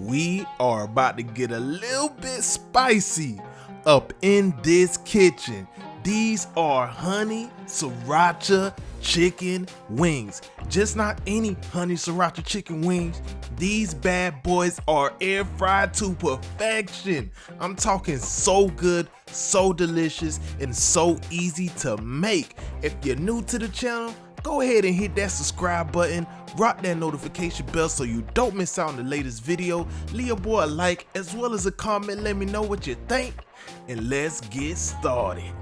we are about to get a little bit spicy up in this kitchen. These are honey sriracha chicken wings. Just not any honey sriracha chicken wings. These bad boys are air fried to perfection. I'm talking so good, so delicious, and so easy to make. If you're new to the channel, go ahead and hit that subscribe button, rock that notification bell so you don't miss out on the latest video. Leave your boy a like as well as a comment, let me know what you think, and let's get started.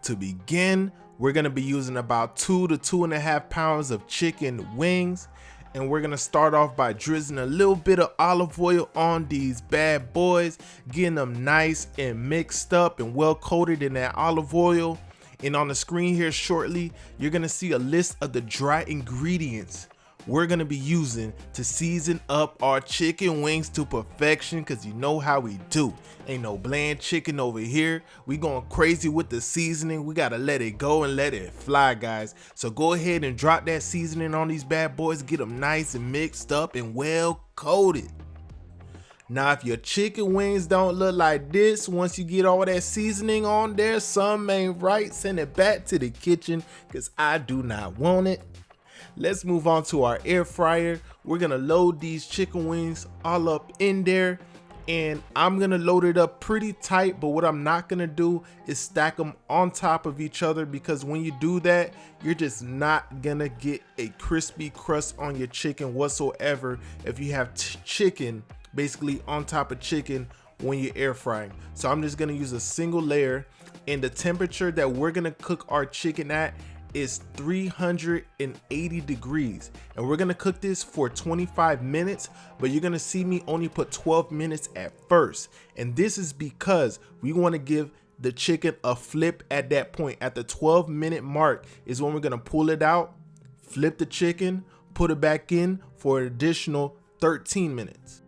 To begin, we're gonna be using about 2 to 2.5 pounds of chicken wings, and we're gonna start off by drizzling a little bit of olive oil on these bad boys, getting them nice and mixed up and well coated in that olive oil. And on the screen here shortly, you're gonna see a list of the dry ingredients we're gonna be using to season up our chicken wings to perfection, because you know how we do. Ain't no bland chicken over here. We going crazy with the seasoning. We gotta let it go and let it fly, guys. So go ahead and drop that seasoning on these bad boys, get them nice and mixed up and well coated. Now, if your chicken wings don't look like this, once you get all that seasoning on there, something ain't right. Send it back to the kitchen, because I do not want it. Let's move on to our air fryer. We're gonna load these chicken wings all up in there, and I'm gonna load it up pretty tight, but what I'm not gonna do is stack them on top of each other, because when you do that, you're just not gonna get a crispy crust on your chicken whatsoever if you have chicken basically on top of chicken when you're air frying. So I'm just gonna use a single layer, and the temperature that we're gonna cook our chicken at is 380 degrees, and we're gonna cook this for 25 minutes, but you're gonna see me only put 12 minutes at first, and this is because we want to give the chicken a flip at that point. At the 12-minute mark is when we're gonna pull it out, flip the chicken, put it back in for an additional 13 minutes.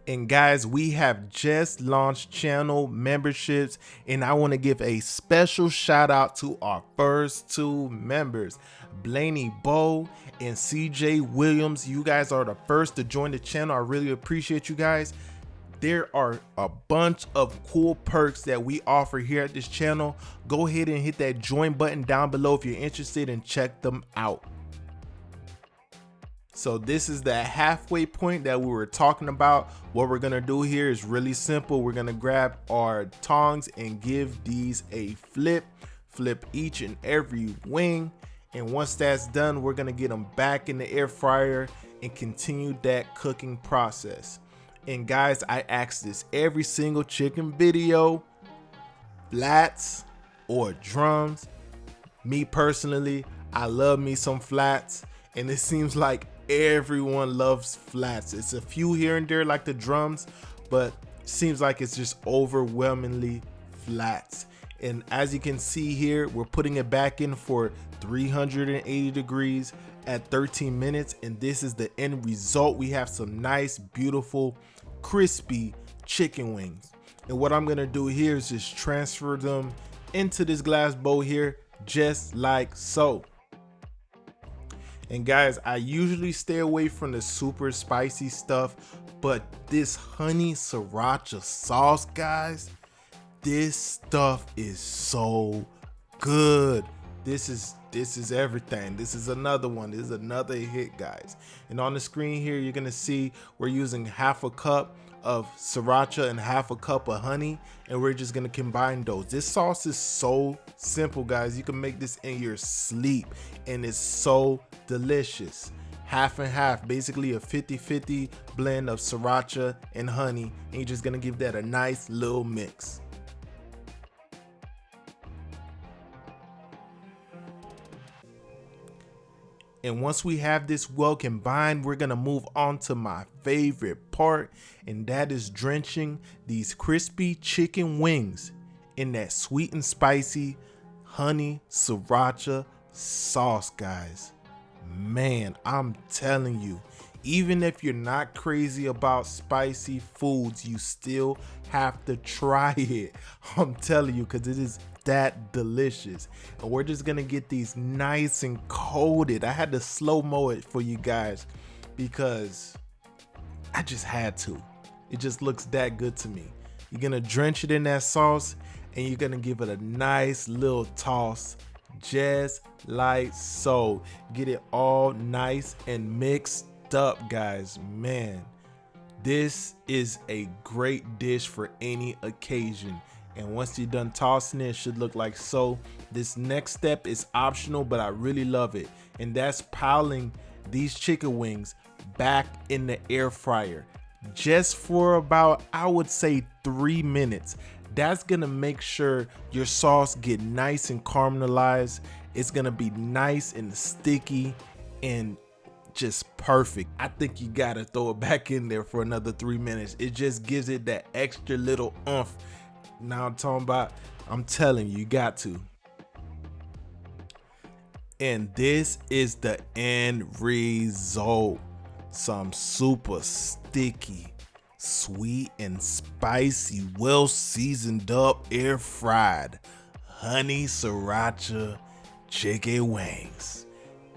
And guys, we have just launched channel memberships, and I want to give a special shout out to our first 2 members, Blaney Bow and CJ Williams. You guys are the first to join the channel. I really appreciate you guys. There are a bunch of cool perks that we offer here at this channel. Go ahead and hit that join button down below if you're interested, and check them out. So this is the halfway point that we were talking about. What we're gonna do here is really simple. We're gonna grab our tongs and give these a flip each and every wing. And once that's done, we're gonna get them back in the air fryer and continue that cooking process. And guys, I ask this every single chicken video, flats or drums. Me personally, I love me some flats, and it seems like everyone loves flats. It's a few here and there like the drums, but seems like it's just overwhelmingly flats. And as you can see here, we're putting it back in for 380 degrees at 13 minutes, and this is the end result. We have some nice, beautiful, crispy chicken wings. And what I'm gonna do here is just transfer them into this glass bowl here, just like so. And guys, I usually stay away from the super spicy stuff, but this honey sriracha sauce, guys, this stuff is so good. This is everything. This is another one. This is another hit, guys. And on the screen here, you're gonna see we're using half a cup of sriracha and half a cup of honey, and we're just gonna combine those. This sauce is so simple, guys. You can make this in your sleep, and it's so delicious. Half and half, basically a 50-50 blend of sriracha and honey, and you're just gonna give that a nice little mix. And once we have this well combined, we're gonna move on to my favorite part, and that is drenching these crispy chicken wings in that sweet and spicy honey sriracha sauce, guys. Man, I'm telling you, even if you're not crazy about spicy foods, you still have to try it. I'm telling you, because it is that delicious. And we're just gonna get these nice and coated. I had to slow-mo it for you guys because I just had to. It just looks that good to me. You're gonna drench it in that sauce and you're gonna give it a nice little toss, just like so. Get it all nice and mixed up, guys. Man, this is a great dish for any occasion. And once you're done tossing it, it should look like so. This next step is optional, but I really love it, and that's piling these chicken wings back in the air fryer just for about, I would say, 3 minutes. That's gonna make sure your sauce get nice and caramelized. It's gonna be nice and sticky and just perfect. I think you gotta throw it back in there for another 3 minutes. It just gives it that extra little oomph. Now I'm talking about, I'm telling you, you got to. And this is the end result. Some super sticky, sweet and spicy, well seasoned up, air fried honey sriracha chicken wings.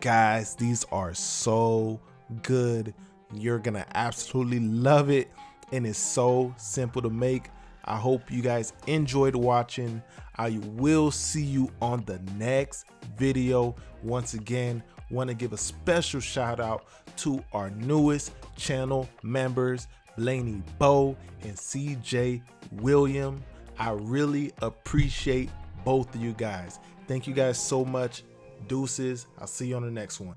Guys, these are so good. You're gonna absolutely love it, and it's so simple to make. I hope you guys enjoyed watching. I will see you on the next video. Once again, want to give a special shout out to our newest channel members, Blaney Bo and CJ William. I really appreciate both of you guys. Thank you guys so much. Deuces. I'll see you on the next one.